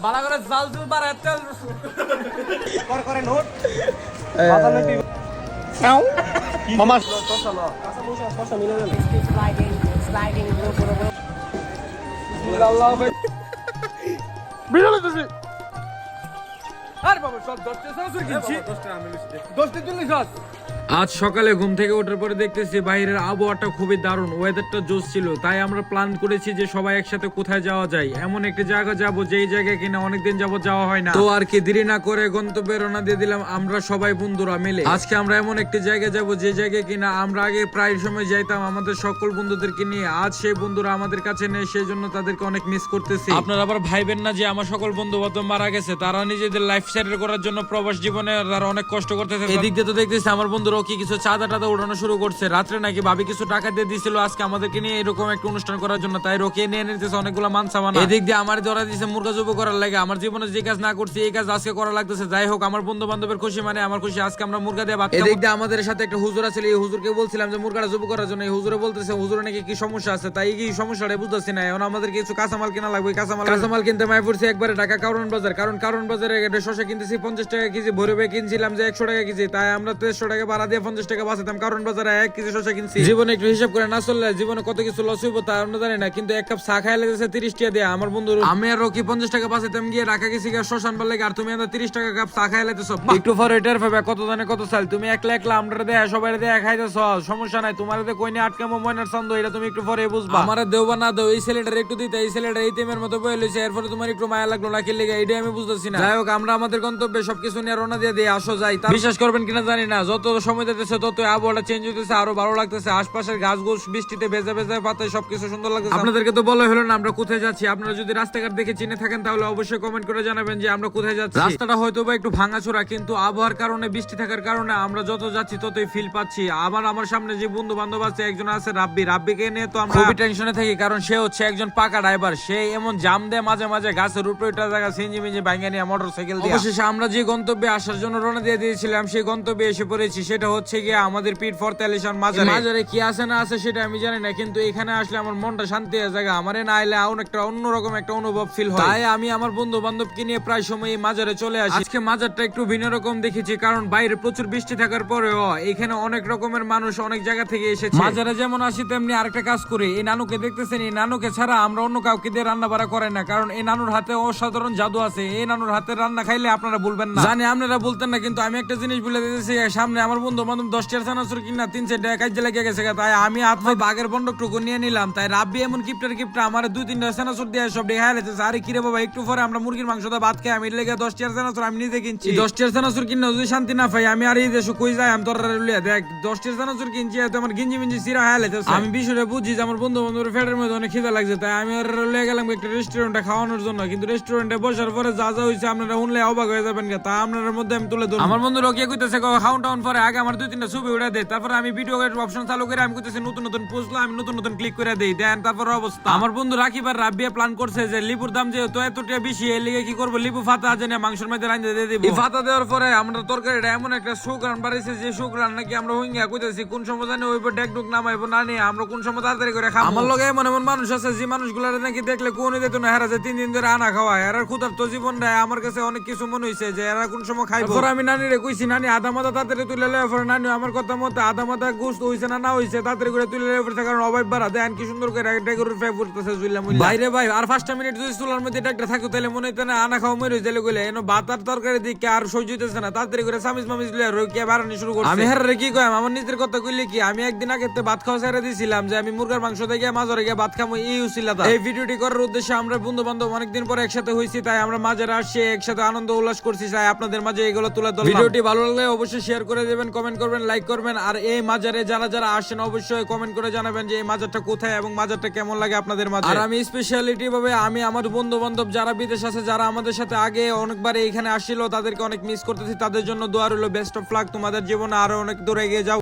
বালা করে জাল জুল বাড়া তেল করে নোট মাথা নাকি মামা তো চলো কসা মিলে গেল স্লাইডিং আল্লাহ ভাই বিড়াল তুই আরে বাবা সব 10 টাকা সুর কিনছি 10 টাকা আমি লিখছি 10 টাকা তুই লিখছ। আজ সকালে ঘুম থেকে ওঠার পরে দেখতেছি বাইরের আবহাওয়াটা খুবই দারুণ, ওয়েদারটা জোস ছিল। তাই আমরা প্ল্যান করেছি যে সবাই একসাথে কোথায় যাওয়া যায়, এমন একটি জায়গা যাব যেই জায়গায় কিনা অনেকদিন যাবত যাওয়া হয় না। তো আর কি দেরি না করে গন্তব্যে রওনা দিয়ে দিলাম আমরা সবাই বন্ধুরা মিলে। আজকে আমরা এমন একটি জায়গায় যাব যে জায়গায় কিনা আমরা আগে প্রায় সময় যাইতাম আমাদের সকল বন্ধুদেরকে নিয়ে। আজ সেই বন্ধুরা আমাদের কাছে নেই, সেই জন্য তাদেরকে অনেক মিস করতেছি। আপনারা আবার ভাইবেন না যে আমার সকল বন্ধু বান্ধব মারা গেছে, তারা নিজেদের লাইফ সেটেল করার জন্য প্রবাস জীবনে তারা অনেক কষ্ট করতেছে। এদিক দিয়ে তো দেখতেছি আমার বন্ধুরা কি কিছু চাঁদা টাদা উঠানো শুরু করছে। রাত্রে নাকি ভাবি কিছু টাকা দিয়ে দিছিল আজকে আমাদেরকে নিয়ে এরকম একটা অনুষ্ঠান করার জন্য, তাই রোকে নিয়ে নিতেছে অনেকগুলো মানসামানা। এদিক দিয়ে আমার ধরা দিয়েছে মুরগা জব করার লাগে। আমার জীবনে যে কাজ না করছি এই কাজ আজকে করা লাগতেছে। যাই হোক, আমার বন্ধু বান্ধবের খুশি মানে আমার খুশি। আজকে আমরা মুরগা দিয়ে ভাত খাবো। এদিক দিয়ে আমাদের সাথে একটা হুজুর আছে, এই হুজুরকে বলছিলাম যে মুরগাটা জব করার জন্য। এই হুজুরে বলতেছে হুজুরে নাকি কি সমস্যা আছে, তাই কি সমস্যাটা বুঝতেছি না। এখন আমাদের কিছু কাঁচামাল কিনা লাগবে। কাঁচামাল কিনতে মাই পড়ছি একবারে ঢাকা কারণ বাজার। কারণ বাজারে শসা কিনতেছি 50 টাকা কেজি, ভরে কিনছিলাম যে 100 টাকা কেজি। তাই আমরা 100 টাকা ভাড়া দিয়ে 50 টাকা বাঁচাতাম। কারণ বাজারে 1 কেজি শসা কিনছি। জীবনে একটু হিসাব করে না চললে জীবনে কত কিছু লস হইব তা আমরা জানি না, কিন্তু এক কাপ চা খাই লেগেছে 30 টাকা দিয়ে। আমার বন্ধু আমি আর রকি 50 টাকা বাঁচাতাম গিয়ে ঢাকা গেছি শসা আনবার লাগে, আর তুমি 30 টাকা কাপ চা খাই লেগেছ। একটু পরে এটার ভাবে কত জানে কত চাল। তুমি একলা আমরা দেয়া সবাই দেয়া খাইতেছ, সমস্যা নাই। তোমার কই নিয়ে আটকামো ময়নার ছন্দ, এটা তুমি একটু পরে বুঝবা। আমার দেওবা না দেও, এই ছেলেটার একটু দিতে, এই ছেলেটা এই তেমের মতো বয়ে লইছে। এরপরে তোমার একটু মায়া লাগলো না কি লেগে, এইটাই আমি বুঝতেছি না। যাই হোক, আমরা আমাদের গন্তব্যে সবকিছু নিয়ে রওনা দিয়ে আসো যাই। বিশ্বাস করবেন কিনা জানি না, যত সময় যেতেছে তত আবহাওয়াটা চেঞ্জ হইতেছে, আরো ভালো লাগতেছে। আশপাশের গাছ গোছ বৃষ্টিতে ভেজা ভেজা পাতায় সবকিছু সুন্দর লাগতেছে। আপনাদেরকে তো বলা হলো না আমরা কোথায় যাচ্ছি। আপনারা যদি রাস্তাঘাট দেখে চিনে থাকেন তাহলে অবশ্যই কমেন্ট করে জানাবেন যে আমরা কোথায় যাচ্ছি। রাস্তাটা হয়তো বা একটু ভাঙাচোরা, কিন্তু আবহাওয়ার কারণে বৃষ্টি থাকার কারণে আমরা যত যাচ্ছি ততই ফিল পাচ্ছি। আমার সামনে যে বন্ধু বান্ধব আছে, একজন আছে রাব্বিকে নিয়ে তো আমরা খুবই টেনশনে থাকি, কারণ সে হচ্ছে একজন পাকা ড্রাইভার। সে এমন জাম দেয় মাঝে মাঝে গাছের উপরে ওটা জায়গা সিঞ্জি মিঞ্জি ভাঙা নিয়ে মোটরসাইকেল দিয়ে। অবশেষে আমরা যে গন্তব্যে আসার জন্য রওনা দিয়ে দিয়েছিলাম সেই গন্তব্যে এসে পড়েছি। সেটা হচ্ছে গিয়ে আমাদের পীর ফরতালিশান মাজারে কি আছে না আছে সেটা আমি জানি না, কিন্তু এখানে আসলে আমার মনটা শান্তি হয়ে যায়। আমার না আইলে একটা অন্যরকম একটা অনুভব ফিল হয়। তাই আমি আমার বন্ধু বান্ধবকে নিয়ে প্রায় সময় এই মাজারে চলে আসি। আজকে মাজারটা একটু ভিন্ন রকম দেখেছি, কারণ বাইরে প্রচুর বৃষ্টি থাকার পরেও এখানে অনেক রকমের মানুষ অনেক জায়গা থেকে এসেছে। মাজারে যেমন আসি তেমনি আরেকটা কাজ করি। এই নানুকে দেখতেছেন, এই নানুকে ছাড়া আমরা অন্য কাউকে দিয়ে রান্না বাড়া করে না, কারণ এই নানুর হাতে অসাধারণ জাদু আছে। এই নানুর হাতে রান্না খাইলে আপনারা বলবেন না, জানি আপনারা বলতেন না, কিন্তু আমি একটা জিনিস বলে দিতেছি। সামনে আমার বন্ধু বান্ধব 10 টাকা চানাচুর কিনা 3-4 টাকা কাজে লেগে গেছে, তাই আমি হাতে বাঘের বন্ডকটুকু নিয়ে নিলাম। তাই রাব্বি এমন কিপটা আমার 2-3 টাকা চানাচুর দিয়ে সব ডেকে হাইলাইতেছে। আরে কিরে বাবা, একটু পরে আমরা মুরগির মাংস দা ভাত খাই, আমি লেগে 10 টাকা চানাচুর আমি নিজে কিনছি। 10 টাকা চানাচুর কিনা যদি শান্তি না পাই আমি আর এই দেশে কই যাই। আমি তোর দেখ 10 টাকা চানাচুর কিনছি, এত আমার গিঞ্জি মিঞ্জি সিরা হাইলাইতেছে। আমি বিষয়টা বুঝছি যে আমার বন্ধু বান্ধবের পেটের মধ্যে অনেক খিদা লাগছে, তাই আমি আর লেগে গেলাম একটা রেস্টুরেন্টে খাওয়ানোর জন্য। কিন্তু রেস্টুরেন্টে বসার পরে যা যা হয়েছে আপনারা শুনলে অবাক হয়ে যাবেন। তা আপনার মধ্যে আমি তুলে ধরবো। আমার বন্ধুরা কি কইতেছে খাউন টাউন পরে আগে আমার 2-3টা ছবি উঠে দেয়, তারপরে আমি ভিডিও অপশন চালু করে আমি কইতেছি নতুন পোস্টলা আমি নতুন ক্লিক করে দেই। দেন তারপর অবস্থা আমার বন্ধু রাকিব আর রাব্বিয়া প্ল্যান করছে যে লিপুর দাম যেহেতু এতটা বেশি, এর লিগে কি করবো, লিপু ফাতা জানি মাংসের মধ্যে রান্না দিয়ে দিব। এই ফাতা দেওয়ার পরে আমরা তরকারিটা এমন একটা সুগ্রান বাড়াইছে যে সুগ্রান নাকি আমরা হইঙ্গা কইতেছি কোন সময় জানি ওই ডেকডুক নামাইবো না নিয়ে আমরা কোন সময় তাড়াতাড়ি করে খাবো। আমার লগে এমন মানুষ আছে যে মানুষগুলার নাকি দেখলে কোন দিত না, হেরা যে 3 দিন ধরে আনা খাওয়া। এরা ক্ষুধার্ত জীবন দেয়। আমার কাছে অনেক কিছু মনে হইছে যে এরা কোন সময় খাইবো। আমি নানিরে কইছি, নানি আধা মাথা তাড়াতাড়ি তুলে লয়ে পরে। নানি আমার কথা মতো আধা মাথা গোস্ত হইছে না হইছে তাড়াতাড়ি করে তুলে লয়ে পড়ছে, কারণ অভাব বাড়া দেন কি সুন্দর করে ডেকোরেট ফ্রাই করতেছে জুইলাম বাইরে। ভাই আর 5টা মিনিট যদি চুলার মধ্যে একটা থাকতো তাহলে মনে হইতো না আনা খাওয়া মরে যাইলে গেলে এনো ভাত আর তরকারি দিকে আর সহ্য হইতেছে না। তাড়াতাড়ি করে সামিজ মামিজ লয়ে রকিয়া বাড়ানি শুরু করছে। আমি হেরে কি কইম, আমার নিজের কথা কইলে কি, আমি একদিন আগে ভাত খাওয়া ছেড়ে দিয়েছিলাম যে আমি মুরগার মাংস দিয়ে মাজারে গিয়ে ভাত খাবো, এই উছিলাটা। এই ভিডিওটি করার উদ্দেশ্যে আমরা বন্ধু বান্ধব অনেকদিন পরে একসাথে হইছি, তাই আমরা মাজারে আসছি একসাথে আনন্দ উল্লাস করছি। চাই আপনাদের মাঝে এগুলো তুলে ধরলাম। ভিডিওটি ভালো লাগলে অবশ্যই শেয়ার করে দেবেন, কমেন্ট করবেন, লাইক করবেন। আর এই মাজারে যারা আসেন অবশ্যই কমেন্ট করে জানাবেন যে এই মাজারটা কোথায় এবং মাজারটা কেমন লাগে আপনাদের মাঝে। আর আমি স্পেশালিটি ভাবে আমি আমার বন্ধু বান্ধব যারা বিদেশ আছে, যারা আমাদের সাথে আগে অনেকবার এখানে আসছিল, তাদেরকে অনেক মিস করতেছি। তাদের জন্য দোয়া রইল, বেস্ট অফ লাক, তোমাদের জীবনে আরো অনেক দূরে এগিয়ে যাও।